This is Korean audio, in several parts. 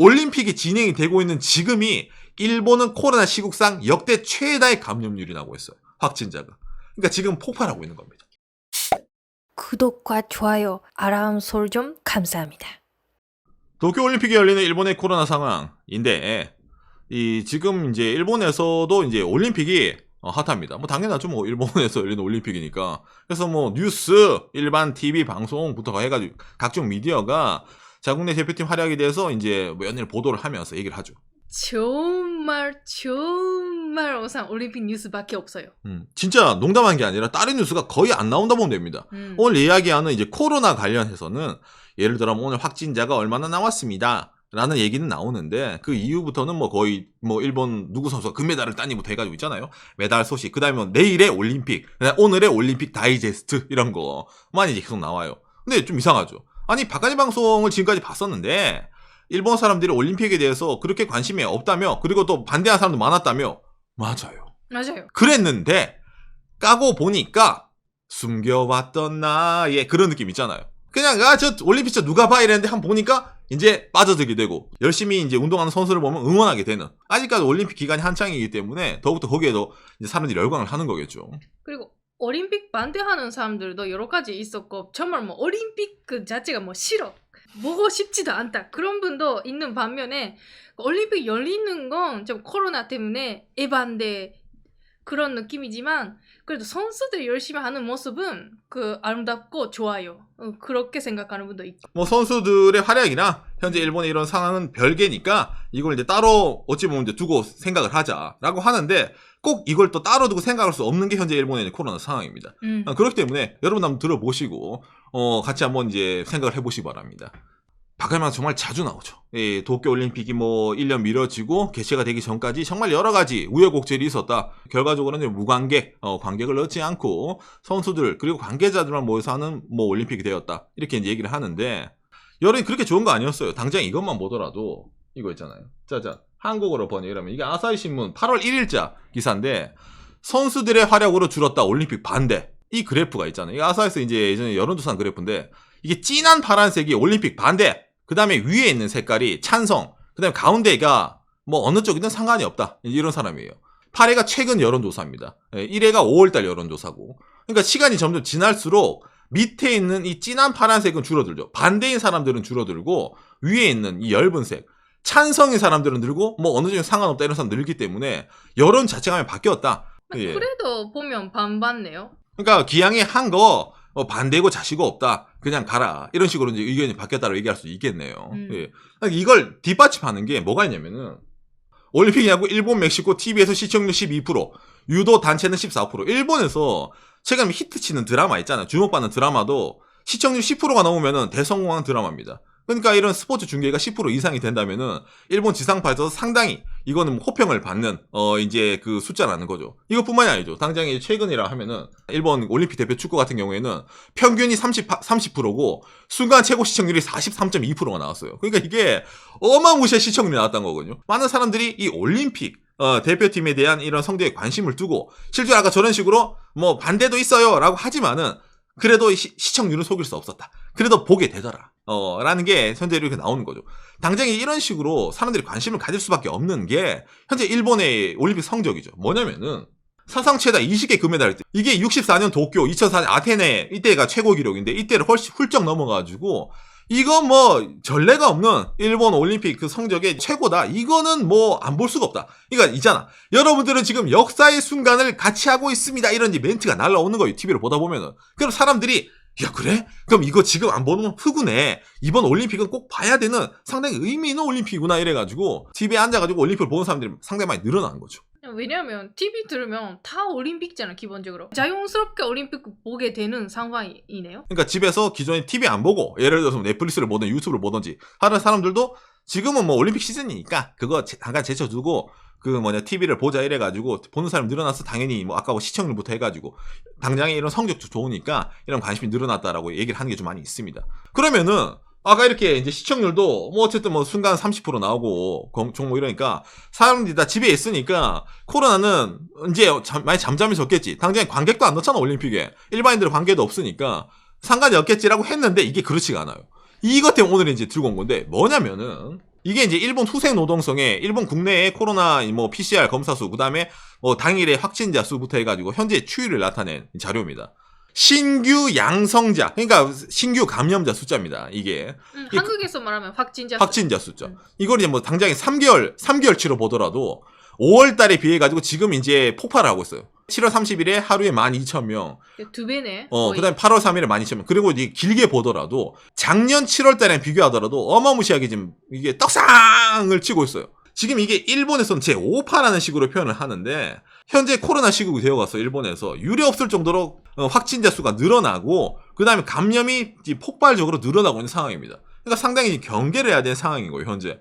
올림픽이 진행이 되고 있는 지금이 일본은 코로나 시국상 역대 최다의 감염률이 나고 있어요. 확진자가. 그러니까 지금 폭발하고 있는 겁니다. 구독과 좋아요, 알람 설정 감사합니다. 도쿄올림픽이 열리는 일본의 코로나 상황인데, 지금 이제 일본에서도 이제 올림픽이 핫합니다. 뭐 당연하죠. 뭐 일본에서 열리는 올림픽이니까. 그래서 뭐 뉴스, 일반 TV 방송부터 해가지고 각종 미디어가 자국내 대표팀 활약에 대해서 이제 뭐 연일 보도를 하면서 얘기를 하죠. 정말 우선 올림픽 뉴스밖에 없어요. 진짜 농담한 게 아니라 다른 뉴스가 거의 안 나온다 보면 됩니다. 오늘 이야기하는 이제 코로나 관련해서는 예를 들어 오늘 확진자가 얼마나 나왔습니다. 라는 얘기는 나오는데 그 이후부터는 뭐 거의 뭐 일본 누구 선수가 금메달을 따니부터 해가지고 있잖아요. 메달 소식, 그 다음에 내일의 올림픽, 오늘의 올림픽 다이제스트 이런 거만 이제 계속 나와요. 근데 좀 이상하죠. 아니 바깥의 방송을 지금까지 봤었는데 일본 사람들이 올림픽에 대해서 그렇게 관심이 없다며, 그리고 또 반대하는 사람도 많았다며. 맞아요. 그랬는데 까고 보니까 숨겨왔던 나의 그런 느낌 있잖아요. 그냥 저 올림픽 저 누가 봐 이랬는데 한번 보니까 이제 빠져들게 되고 열심히 이제 운동하는 선수를 보면 응원하게 되는, 아직까지 올림픽 기간이 한창이기 때문에 더욱더 거기에도 이제 사람들이 열광을 하는 거겠죠. 그리고 올림픽 반대하는 사람들도 여러 가지 있었고, 정말 뭐 올림픽 그 자체가 뭐 싫어, 보고 싶지도 않다, 그런 분도 있는 반면에 올림픽 열리는 건 좀 코로나 때문에 에반데 그런 느낌이지만 그래도 선수들이 열심히 하는 모습은 그 아름답고 좋아요. 그렇게 생각하는 분도 있고. 뭐 선수들의 활약이나 현재 일본의 이런 상황은 별개니까 이걸 이제 따로 어찌 보면 이제 두고 생각을 하자라고 하는데, 꼭 이걸 또 따로 두고 생각할 수 없는 게 현재 일본의 코로나 상황입니다. 그렇기 때문에 여러분 한번 들어보시고 같이 한번 이제 생각을 해보시기 바랍니다. 바깥만 정말 자주 나오죠. 도쿄올림픽이 뭐 1년 미뤄지고 개최가 되기 전까지 정말 여러 가지 우여곡절이 있었다. 결과적으로는 무관객, 관객을 넣지 않고 선수들 그리고 관계자들만 모여서 하는 뭐 올림픽이 되었다. 이렇게 이제 얘기를 하는데, 여론이 그렇게 좋은 거 아니었어요. 당장 이것만 보더라도 이거 있잖아요. 짜잔. 한국어로 번역이라면 이게 아사히 신문 8월 1일자 기사인데, 선수들의 활약으로 줄었다 올림픽 반대. 이 그래프가 있잖아요. 이 아사히에서 이제 예전에 여론조사한 그래프인데, 이게 진한 파란색이 올림픽 반대. 그 다음에 위에 있는 색깔이 찬성, 그 다음에 가운데가 뭐 어느 쪽이든 상관이 없다. 이런 사람이에요. 8회가 최근 여론조사입니다. 1회가 5월달 여론조사고. 그러니까 시간이 점점 지날수록 밑에 있는 이 진한 파란색은 줄어들죠. 반대인 사람들은 줄어들고 위에 있는 이 엷은 색, 찬성인 사람들은 늘고 뭐 어느 정도 상관없다 이런 사람 늘기 때문에 여론 자체가 바뀌었다. 예. 그래도 보면 반반네요. 그러니까 기왕에 한 거 반대고 자시고 없다. 그냥 가라. 이런 식으로 이제 의견이 바뀌었다고 얘기할 수 있겠네요. 예. 이걸 뒷받침하는 게 뭐가 있냐면은, 올림픽이냐고 일본, 멕시코 TV에서 시청률 12%, 유도 단체는 14%. 일본에서 최근 히트치는 드라마 있잖아요. 주목받는 드라마도 시청률 10%가 넘으면은 대성공한 드라마입니다. 그러니까 이런 스포츠 중계가 10% 이상이 된다면은 일본 지상파에서 상당히 이거는 호평을 받는 이제 그 숫자라는 거죠. 이것뿐만이 아니죠. 당장에 최근이라 하면은 일본 올림픽 대표 축구 같은 경우에는 평균이 30%고 순간 최고 시청률이 43.2%가 나왔어요. 그러니까 이게 어마무시한 시청률이 나왔다는 거거든요. 많은 사람들이 이 올림픽 대표팀에 대한 이런 성적에 관심을 두고, 실제로 아까 저런 식으로 뭐 반대도 있어요 라고 하지만은 그래도 시청률은 속일 수 없었다. 그래도 보게 되더라. 라는 게 현재로 이렇게 나오는 거죠. 당장에 이런 식으로 사람들이 관심을 가질 수밖에 없는 게 현재 일본의 올림픽 성적이죠. 뭐냐면은 사상 최다 20개 금메달. 이게 64년 도쿄, 2004년 아테네 이때가 최고 기록인데 이때를 훨씬 훌쩍 넘어가지고 이건 뭐 전례가 없는 일본 올림픽 그 성적의 최고다. 이거는 뭐 안 볼 수가 없다. 그러니까 있잖아. 여러분들은 지금 역사의 순간을 같이 하고 있습니다. 이런 멘트가 날라오는 거예요. TV를 보다 보면은. 그럼 사람들이 야 그래? 그럼 이거 지금 안 보는 건 흑우네. 이번 올림픽은 꼭 봐야 되는 상당히 의미 있는 올림픽이구나 이래가지고 TV에 앉아가지고 올림픽을 보는 사람들이 상당히 많이 늘어나는 거죠. 왜냐면 TV 들으면 다 올림픽이잖아. 기본적으로 자연스럽게 올림픽 보게 되는 상황이네요. 그러니까 집에서 기존에 TV 안 보고 예를 들어서 넷플릭스를 보든 유튜브를 보든지 하는 사람들도 지금은 뭐 올림픽 시즌이니까 그거 잠깐 제쳐두고 TV를 보자 이래가지고 보는 사람이 늘어나서 당연히 뭐 아까 시청률부터 해가지고 당장에 이런 성적도 좋으니까 이런 관심이 늘어났다라고 얘기를 하는 게 좀 많이 있습니다. 그러면은 아까 이렇게 이제 시청률도 뭐 어쨌든 뭐 순간 30% 나오고 종목 이러니까 사람들이 다 집에 있으니까 코로나는 이제 많이 잠잠히 졌겠지. 당장에 관객도 안 넣잖아 올림픽에. 일반인들은 관계도 없으니까 상관이 없겠지라고 했는데 이게 그렇지가 않아요. 이것 때문에 오늘 이제 들고 온 건데 뭐냐면은 이게 이제 일본 후생 노동성에 일본 국내의 코로나 뭐 PCR 검사 수, 그다음에 뭐 당일의 확진자 수부터 해가지고 현재 추이를 나타낸 자료입니다. 신규 양성자, 그러니까 신규 감염자 숫자입니다. 이게 한국에서 말하면 확진자 숫자. 이걸 이제 뭐 당장에 3개월치로 보더라도 5월 달에 비해 가지고 지금 이제 폭발을 하고 있어요. 7월 30일에 하루에 12,000명. 2배네. 그다음에 8월 3일에 12,000명. 그리고 이제 길게 보더라도 작년 7월 달에 비교하더라도 어마무시하게 지금 이게 떡상을 치고 있어요. 지금 이게 일본에서는 제5파라는 식으로 표현을 하는데 현재 코로나 시국이 되어가서 일본에서 유례 없을 정도로 확진자 수가 늘어나고 그다음에 감염이 폭발적으로 늘어나고 있는 상황입니다. 그러니까 상당히 경계를 해야 되는 상황인 거예요, 현재.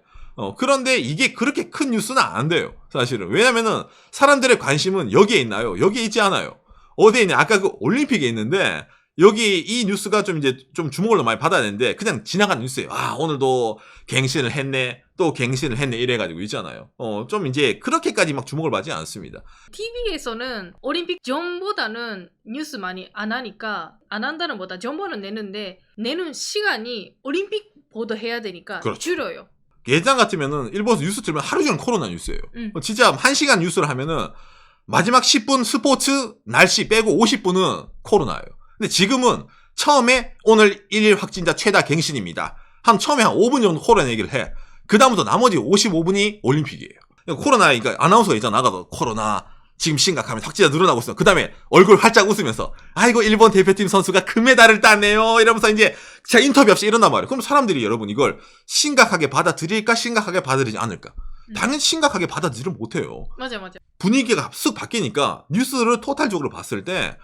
그런데 이게 그렇게 큰 뉴스는 안 돼요, 사실은. 왜냐면은 사람들의 관심은 여기에 있나요? 여기에 있지 않아요. 어디에 있냐? 아까 그 올림픽에 있는데 여기 이 뉴스가 좀 이제 좀 주목을 많이 받아야 되는데 그냥 지나가는 뉴스예요. 아, 오늘도 갱신을 했네. 또 갱신을 했네. 이래가지고 있잖아요. 좀 이제 그렇게까지 막 주목을 받지 않습니다. TV에서는 올림픽 전보다는 뉴스 많이 안 하니까 안 한다는 보다 정보는 내는데 내는 시간이 올림픽 보도해야 되니까 그렇죠. 줄여요. 예전 같으면은 일본에서 뉴스 틀면 하루 종일 코로나 뉴스예요. 진짜 1시간 뉴스를 하면은 마지막 10분 스포츠 날씨 빼고 50분은 코로나예요. 근데 지금은 처음에 오늘 1일 확진자 최다 갱신입니다. 처음에 한 5분 정도 코로나 얘기를 해. 그 다음부터 나머지 55분이 올림픽이에요. 코로나, 그러니까 아나운서가 이제 나가서 코로나 지금 심각하면 확진자 늘어나고 있어요. 그 다음에 얼굴 활짝 웃으면서 아이고 일본 대표팀 선수가 금메달을 땄네요. 이러면서 이제 제가 인터뷰 없이 이런단 말이에요. 그럼 사람들이 여러분 이걸 심각하게 받아들일까 심각하게 받아들이지 않을까? 당연히 심각하게 받아들이지 못해요. 맞아. 분위기가 쓱 바뀌니까 뉴스를 토탈적으로 봤을 때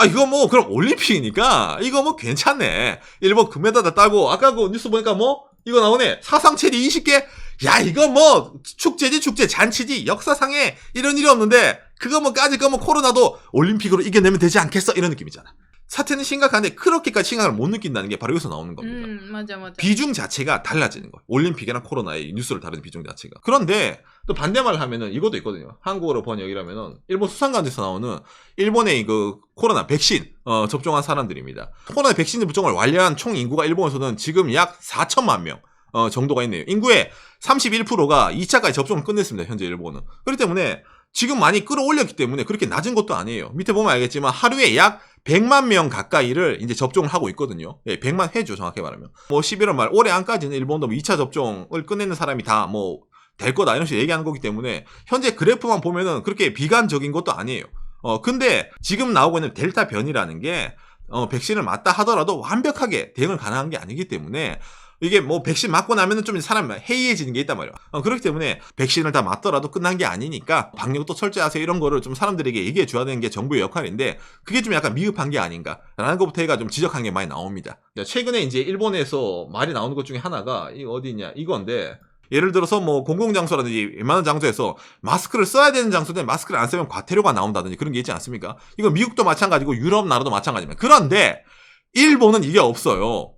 이거 뭐 그럼 올림픽이니까 이거 뭐 괜찮네. 일본 금메달 따고 아까 그 뉴스 보니까 뭐 이거 나오네. 사상 최대 20개. 야 이거 뭐 축제지 축제 잔치지 역사상에 이런 일이 없는데 그거 뭐 까짓 거 뭐 코로나도 올림픽으로 이겨내면 되지 않겠어 이런 느낌이잖아. 사태는 심각한데 그렇게까지 심각을 못 느낀다는 게 바로 여기서 나오는 겁니다. 맞아. 비중 자체가 달라지는 거예요. 올림픽이랑 코로나의 뉴스를 다루는 비중 자체가. 그런데 또 반대말을 하면은 이것도 있거든요. 한국어로 번역이라면은 일본 수상관에서 나오는 일본의 그 코로나 백신 접종한 사람들입니다. 코로나 백신 접종을 완료한 총 인구가 일본에서는 지금 약 4천만 명 정도가 있네요. 인구의 31%가 2차까지 접종을 끝냈습니다. 현재 일본은. 그렇기 때문에 지금 많이 끌어올렸기 때문에 그렇게 낮은 것도 아니에요. 밑에 보면 알겠지만 하루에 약 100만 명 가까이를 이제 접종을 하고 있거든요. 100만 회죠, 정확히 말하면. 뭐 11월 말 올해 안까지는 일본도 2차 접종을 끝내는 사람이 다 뭐 될 거다 이런 식으로 얘기하는 거기 때문에 현재 그래프만 보면은 그렇게 비관적인 것도 아니에요. 근데 지금 나오고 있는 델타 변이라는 게 백신을 맞다 하더라도 완벽하게 대응을 가능한 게 아니기 때문에 이게 뭐 백신 맞고 나면은 좀 사람 해이해지는 게 있단 말이에요. 그렇기 때문에 백신을 다 맞더라도 끝난 게 아니니까 방역도 철저하세요 이런 거를 좀 사람들에게 얘기해 줘야 되는 게 정부의 역할인데 그게 좀 약간 미흡한 게 아닌가라는 것부터 해가 좀 지적한 게 많이 나옵니다. 최근에 이제 일본에서 말이 나오는 것 중에 하나가 이거 어디냐 이건데 예를 들어서 뭐 공공장소라든지 웬만한 장소에서 마스크를 써야 되는 장소인데 마스크를 안 쓰면 과태료가 나온다든지 그런 게 있지 않습니까? 이거 미국도 마찬가지고 유럽 나라도 마찬가지입니다. 그런데 일본은 이게 없어요.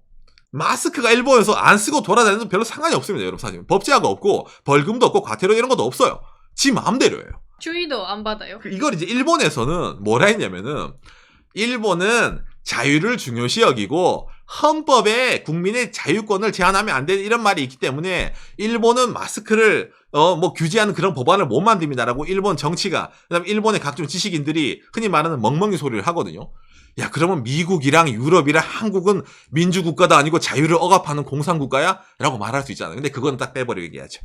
마스크가 일본에서 안 쓰고 돌아다니는 별로 상관이 없습니다, 여러분. 사실 법제화가 없고 벌금도 없고 과태료 이런 것도 없어요. 지 마음대로예요. 주의도 안 받아요. 이걸 이제 일본에서는 뭐라 했냐면은 일본은 자유를 중요시 여기고 헌법에 국민의 자유권을 제한하면 안 되는 이런 말이 있기 때문에 일본은 마스크를 뭐 규제하는 그런 법안을 못 만듭니다라고 일본 정치가 그다음에 일본의 각종 지식인들이 흔히 말하는 멍멍이 소리를 하거든요. 야 그러면 미국이랑 유럽이랑 한국은 민주국가도 아니고 자유를 억압하는 공산국가야? 라고 말할 수 있잖아요. 근데 그건 딱 빼버리고 얘기하죠.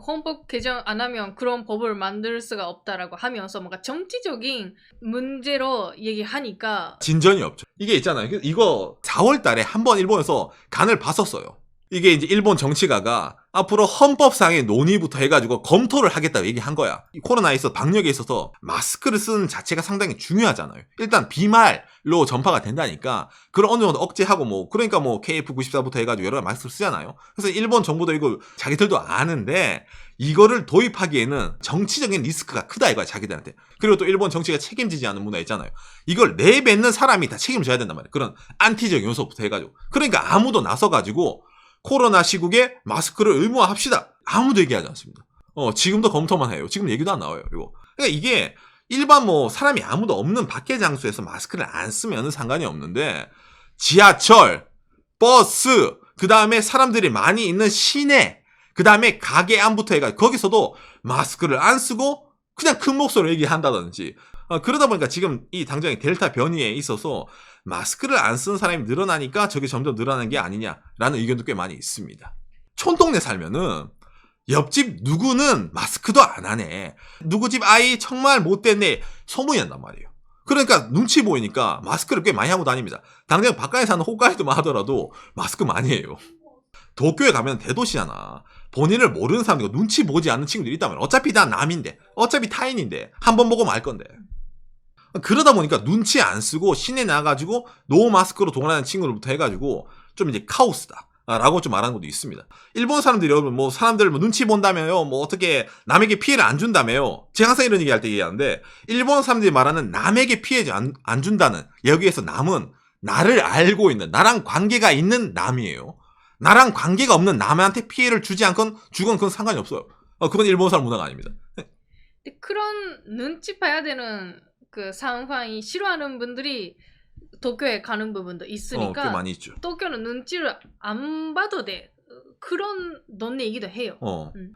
헌법 개정 안 하면 그런 법을 만들 수가 없다라고 하면서 뭔가 정치적인 문제로 얘기하니까 진전이 없죠. 이게 있잖아요. 이거 4월 달에 한번 일본에서 간을 봤었어요. 이게 이제 일본 정치가가 앞으로 헌법상의 논의부터 해가지고 검토를 하겠다고 얘기한 거야. 이 코로나에 있어서 방역에 있어서 마스크를 쓰는 자체가 상당히 중요하잖아요. 일단 비말로 전파가 된다니까 그걸 어느 정도 억제하고 뭐 그러니까 뭐 KF94부터 해가지고 여러 가지 마스크를 쓰잖아요. 그래서 일본 정부도 이거 자기들도 아는데 이거를 도입하기에는 정치적인 리스크가 크다 이거야 자기들한테. 그리고 또 일본 정치가 책임지지 않는 문화 있잖아요. 이걸 내뱉는 사람이 다 책임을 져야 된단 말이에요. 그런 안티적 요소부터 해가지고. 그러니까 아무도 나서가지고 코로나 시국에 마스크를 의무화합시다. 아무도 얘기하지 않습니다. 지금도 검토만 해요. 지금 얘기도 안 나와요. 이거. 그러니까 이게 일반 뭐 사람이 아무도 없는 밖의 장소에서 마스크를 안 쓰면 상관이 없는데 지하철, 버스, 그 다음에 사람들이 많이 있는 시내 그 다음에 가게 안부터 해가지고 거기서도 마스크를 안 쓰고 그냥 큰 목소리로 얘기한다든지 그러다 보니까 지금 이 당장의 델타 변이에 있어서 마스크를 안 쓰는 사람이 늘어나니까 저게 점점 늘어나는 게 아니냐라는 의견도 꽤 많이 있습니다. 촌동네 살면은 옆집 누구는 마스크도 안 하네. 누구 집 아이 정말 못됐네. 소문이 난단 말이에요. 그러니까 눈치 보이니까 마스크를 꽤 많이 하고 다닙니다. 당장 바깥에 사는 홋카이도만 하더라도 마스크 많이 해요. 도쿄에 가면 대도시잖아. 본인을 모르는 사람들, 눈치 보지 않는 친구들이 있다면 어차피 다 남인데, 어차피 타인인데 한 번 보고 말 건데. 그러다 보니까 눈치 안 쓰고 시내 나가가지고 노 마스크로 동원하는 친구들부터 해가지고 좀 이제 카오스다. 라고 좀 말하는 것도 있습니다. 일본 사람들이 여러분 뭐 사람들 뭐 눈치 본다며요. 뭐 어떻게 남에게 피해를 안 준다며요. 제가 항상 이런 얘기할 때 얘기하는데 일본 사람들이 말하는 남에게 피해 안 준다는 여기에서 남은 나를 알고 있는 나랑 관계가 있는 남이에요. 나랑 관계가 없는 남한테 피해를 주지 않건 주건 그건 상관이 없어요. 그건 일본 사람 문화가 아닙니다. 근데 그런 눈치 봐야 되는 그 상황이 싫어하는 분들이 도쿄에 가는 부분도 있으니까 꽤 많이 있죠. 도쿄는 눈치를 안 봐도 돼. 그런 논리이기도 해요.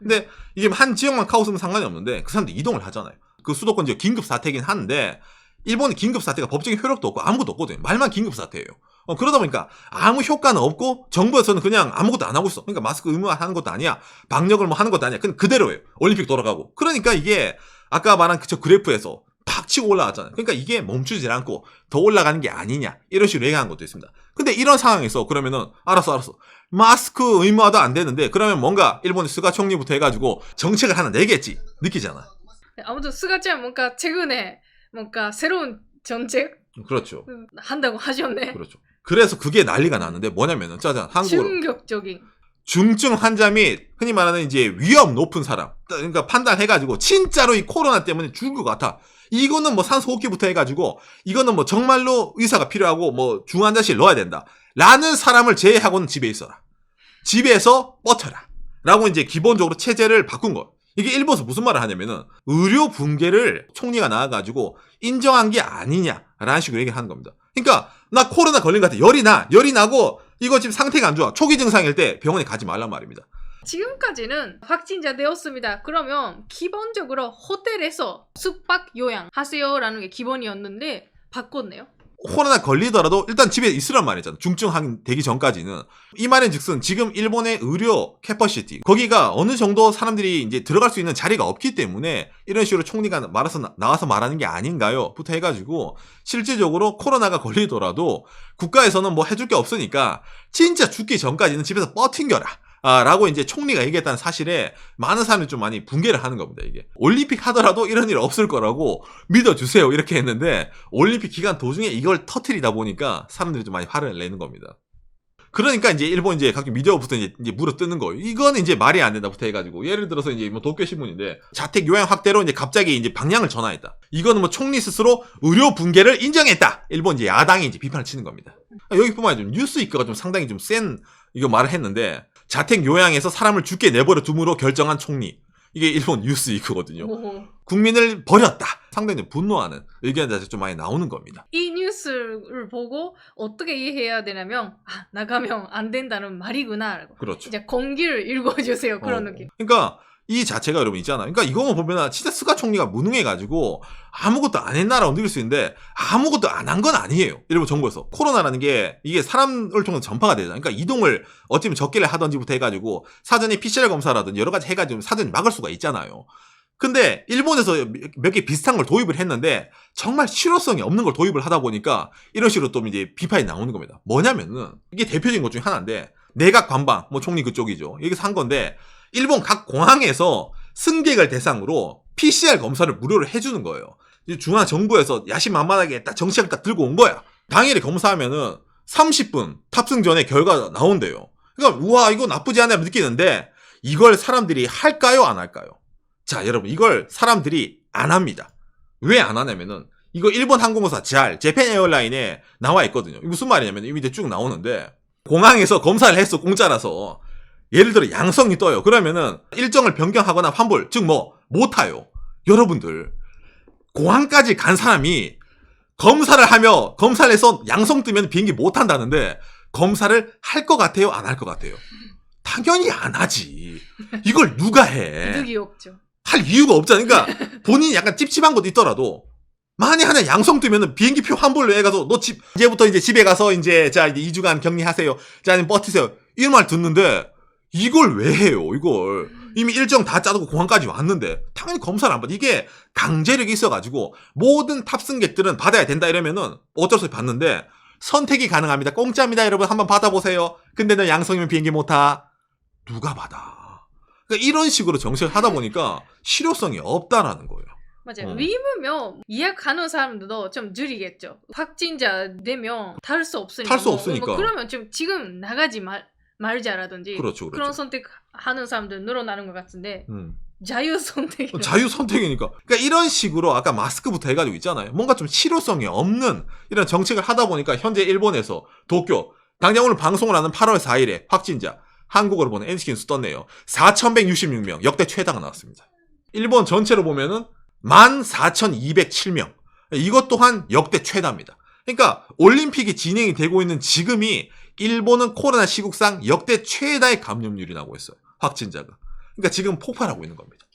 근데 이게 한 지역만 카오스면 상관이 없는데 그 사람들 이동을 하잖아요. 그 수도권 지역 긴급 사태긴 한데 일본은 긴급 사태가 법적인 효력도 없고 아무것도 없거든요. 말만 긴급 사태예요. 그러다 보니까 아무 효과는 없고 정부에서는 그냥 아무것도 안 하고 있어. 그러니까 마스크 의무화하는 것도 아니야. 방역을 뭐 하는 것도 아니야. 그냥 그대로예요. 올림픽 돌아가고. 그러니까 이게 아까 말한 저 그래프에서 팍 치고 올라갔잖아요. 그러니까 이게 멈추질 않고 더 올라가는 게 아니냐 이런 식으로 얘기하는 것도 있습니다. 근데 이런 상황에서 그러면은 알았어 마스크 의무화도 안 되는데 그러면 뭔가 일본의 스가 총리부터 해가지고 정책을 하나 내겠지 느끼잖아. 아무튼 스가짱 뭔가 최근에 뭔가 새로운 정책 그렇죠. 한다고 하셨네. 그렇죠. 그래서 그게 난리가 났는데 뭐냐면은 짜잔 한국어로 충격적인. 중증 환자 및 흔히 말하는 이제 위험 높은 사람 그러니까 판단해가지고 진짜로 이 코로나 때문에 죽을 것 같아. 이거는 뭐 산소호흡기부터 해가지고 이거는 뭐 정말로 의사가 필요하고 뭐 중환자실 넣어야 된다. 라는 사람을 제외하고는 집에 있어라. 집에서 버텨라. 라고 이제 기본적으로 체제를 바꾼 거예요. 이게 일본에서 무슨 말을 하냐면은 의료 붕괴를 총리가 나와가지고 인정한 게 아니냐라는 식으로 얘기를 하는 겁니다. 그러니까 나 코로나 걸린 것 같아. 열이 나고 이거 지금 상태가 안 좋아. 초기 증상일 때 병원에 가지 말란 말입니다. 지금까지는 확진자 되었습니다. 그러면 기본적으로 호텔에서 숙박 요양하세요라는 게 기본이었는데 바꿨네요. 코로나 걸리더라도 일단 집에 있으란 말이잖아. 중증 되기 전까지는. 이 말인 즉슨 지금 일본의 의료 캐퍼시티 거기가 어느 정도 사람들이 이제 들어갈 수 있는 자리가 없기 때문에 이런 식으로 총리가 나와서 말하는 게 아닌가요? 부터 해가지고 실질적으로 코로나가 걸리더라도 국가에서는 뭐 해줄 게 없으니까 진짜 죽기 전까지는 집에서 버틴겨라. 라고 이제 총리가 얘기했다는 사실에 많은 사람들이 좀 많이 붕괴를 하는 겁니다, 이게. 올림픽 하더라도 이런 일 없을 거라고 믿어주세요. 이렇게 했는데, 올림픽 기간 도중에 이걸 터뜨리다 보니까 사람들이 좀 많이 화를 내는 겁니다. 그러니까 이제 일본 이제 각종 미디어부터 이제 물어 뜯는 거예요. 이거는 이제 말이 안 된다부터 해가지고. 예를 들어서 이제 뭐 도쿄 신문인데, 자택 요양 확대로 이제 갑자기 이제 방향을 전환했다. 이거는 뭐 총리 스스로 의료 붕괴를 인정했다. 일본 이제 야당이 이제 비판을 치는 겁니다. 여기뿐만 아니라 뉴스위크가 좀 상당히 좀 센, 이거 말을 했는데, 자택 요양에서 사람을 죽게 내버려 둠으로 결정한 총리. 이게 일본 뉴스위크거든요. 국민을 버렸다. 상당히 분노하는 의견이 좀 많이 나오는 겁니다. 이 뉴스를 보고 어떻게 이해해야 되냐면 나가면 안 된다는 말이구나. 그렇죠. 이제 공기를 읽어주세요. 그런 느낌. 그러니까 이 자체가 여러분 있잖아요. 그러니까 이거만 보면 진짜 스가 총리가 무능해가지고 아무것도 안 했나라고 느낄 수 있는데 아무것도 안 한 건 아니에요. 일본 정부에서. 코로나라는 게 이게 사람을 통해서 전파가 되잖아요. 그러니까 이동을 어쩌면 적게를 하던지부터 해가지고 사전에 PCR 검사라든지 여러 가지 해가지고 사전에 막을 수가 있잖아요. 근데 일본에서 몇 개 비슷한 걸 도입을 했는데 정말 실효성이 없는 걸 도입을 하다 보니까 이런 식으로 또 이제 비판이 나오는 겁니다. 뭐냐면은 이게 대표적인 것 중에 하나인데 내각 관방 뭐 총리 그쪽이죠. 여기서 한 건데 일본 각 공항에서 승객을 대상으로 PCR 검사를 무료로 해주는 거예요. 중앙 정부에서 야심만만하게 딱 정책을 딱 들고 온 거야. 당일에 검사하면은 30분 탑승 전에 결과가 나온대요. 그러니까 우와 이거 나쁘지 않아 느끼는데 이걸 사람들이 할까요 안 할까요? 자 여러분 이걸 사람들이 안 합니다. 왜 안 하냐면은 이거 일본 항공사 재팬 에어라인에 나와 있거든요. 이거 무슨 말이냐면 이 밑에 쭉 나오는데 공항에서 검사를 했어 공짜라서 예를 들어 양성이 떠요. 그러면은 일정을 변경하거나 환불 즉 뭐 못 타요. 여러분들 공항까지 간 사람이 검사를 하며 검사를 해서 양성 뜨면 비행기 못 탄다는데 검사를 할 것 같아요 안 할 것 같아요? 당연히 안 하지. 이걸 누가 해? 득이 없죠. 할 이유가 없잖아. 그러니까 본인이 약간 찝찝한 것도 있더라도 만에 하나 양성 뜨면은 비행기표 환불로 해가서 너 이제부터 이제 집에 가서 이제 자 이제 2주간 격리하세요. 자 버티세요. 이런 말 듣는데 이걸 왜 해요? 이걸 이미 일정 다 짜두고 공항까지 왔는데 당연히 검사를 안 받아. 이게 강제력이 있어가지고 모든 탑승객들은 받아야 된다 이러면은 어쩔 수 없이 받는데 선택이 가능합니다. 공짜입니다, 여러분. 한번 받아보세요. 근데 너 양성이면 비행기 못 타. 누가 받아? 그러니까 이런 식으로 정책을 하다 보니까 실효성이 없다라는 거예요. 맞아요. 위임이면 예약하는 사람들도 좀 줄이겠죠. 확진자 4명 탈 수 없으니까. 탈 수 없으니까. 뭐 그러면 좀 지금 나가지 말자라든지. 그렇죠. 그런 선택하는 사람들 늘어나는 것 같은데. 자유 선택. 자유 선택이니까. 그러니까 이런 식으로 아까 마스크부터 해가지고 있잖아요. 뭔가 좀 실효성이 없는 이런 정책을 하다 보니까 현재 일본에서 도쿄 당장 오늘 방송을 하는 8월 4일에 확진자 한국어로 보는 NCT 뉴스 떴네요. 4,166명 역대 최다가 나왔습니다. 일본 전체로 보면은 14,207명. 이것 또한 역대 최다입니다. 그러니까 올림픽이 진행이 되고 있는 지금이 일본은 코로나 시국상 역대 최다의 감염률이 나고 있어요. 확진자가. 그러니까 지금 폭발하고 있는 겁니다.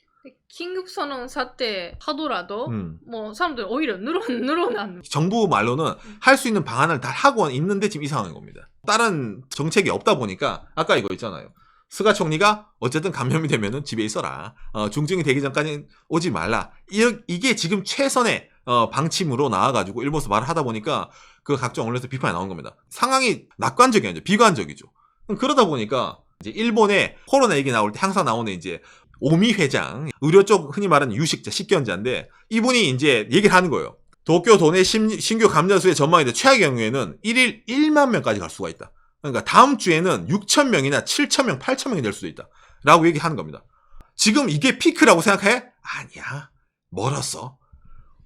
긴급선언 사태 하더라도 뭐 사람들 오히려 늘어나는. 정부 말로는 할 수 있는 방안을 다 하고 있는데 지금 이 상황인 겁니다. 다른 정책이 없다 보니까 아까 이거 있잖아요. 스가 총리가 어쨌든 감염이 되면은 집에 있어라. 중증이 되기 전까지 오지 말라. 이게 지금 최선의 방침으로 나와가지고 일본에서 말을 하다 보니까 그 각종 언론에서 비판이 나온 겁니다. 상황이 낙관적이 아니죠. 비관적이죠. 그러다 보니까 이제 일본에 코로나 얘기 나올 때 항상 나오는 이제 오미 회장, 의료 쪽 흔히 말하는 유식자, 식견자인데 이분이 이제 얘기를 하는 거예요. 도쿄 도내 신규 감염 수의 전망인데 최악의 경우에는 1일 1만 명까지 갈 수가 있다. 그러니까 다음 주에는 6천 명이나 7천 명, 8천 명이 될 수도 있다. 라고 얘기하는 겁니다. 지금 이게 피크라고 생각해? 아니야. 멀었어.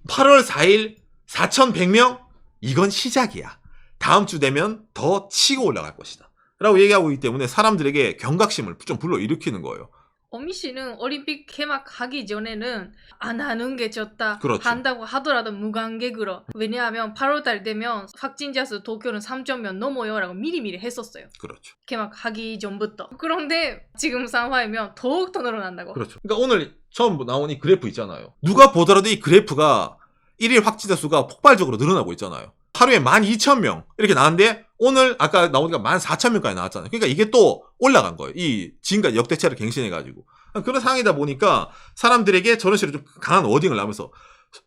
8월 4일 4,100명? 이건 시작이야. 다음 주 되면 더 치고 올라갈 것이다. 라고 얘기하고 있기 때문에 사람들에게 경각심을 좀 불러일으키는 거예요. 어미 씨는 올림픽 개막하기 전에는 안 하는 게 좋다. 그렇죠. 한다고 하더라도 무관객으로. 왜냐하면 8월달 되면 확진자 수 도쿄는 3,000명 넘어요 라고 미리미리 했었어요. 그렇죠. 개막하기 전부터. 그런데 지금 상황이면 더욱더 늘어난다고. 그렇죠. 그러니까 오늘 처음 나온 이 그래프 있잖아요. 누가 보더라도 이 그래프가 1일 확진자 수가 폭발적으로 늘어나고 있잖아요. 하루에 12,000명 이렇게 나왔는데 오늘 아까 나오니까 14,000명까지 나왔잖아요. 그러니까 이게 또 올라간 거예요. 이 지금까지 역대차를 갱신해가지고. 그런 상황이다 보니까 사람들에게 저런 식으로 좀 강한 워딩을 나면서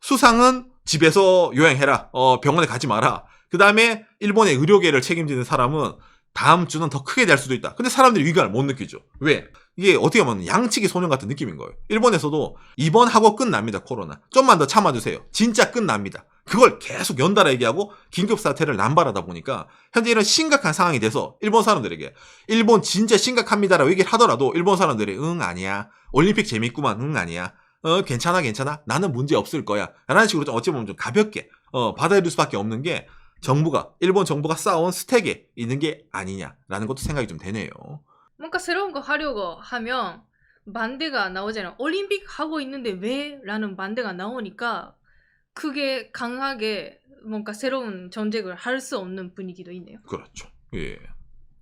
수상은 집에서 요양해라. 병원에 가지 마라. 그 다음에 일본의 의료계를 책임지는 사람은 다음 주는 더 크게 될 수도 있다. 근데 사람들이 위기감을 못 느끼죠. 왜? 이게 어떻게 보면 양치기 소년 같은 느낌인 거예요. 일본에서도 입원하고 끝납니다. 코로나. 좀만 더 참아주세요. 진짜 끝납니다. 그걸 계속 연달아 얘기하고 긴급사태를 남발하다 보니까 현재 이런 심각한 상황이 돼서 일본 사람들에게 일본 진짜 심각합니다라고 얘기를 하더라도 일본 사람들이 응 아니야. 올림픽 재밌구만. 응 아니야. 괜찮아. 나는 문제 없을 거야. 라는 식으로 좀 어찌 보면 좀 가볍게 받아들일 수밖에 없는 게 일본 정부가 쌓아온 스택에 있는 게 아니냐라는 것도 생각이 좀 되네요. 뭔가 새로운 거 하려고 하면 반대가 나오잖아요. 올림픽 하고 있는데 왜? 라는 반대가 나오니까 그게 강하게 뭔가 새로운 정책을 할 수 없는 분위기도 있네요. 그렇죠. 예.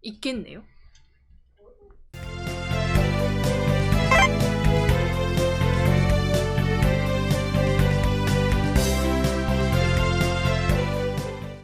있겠네요.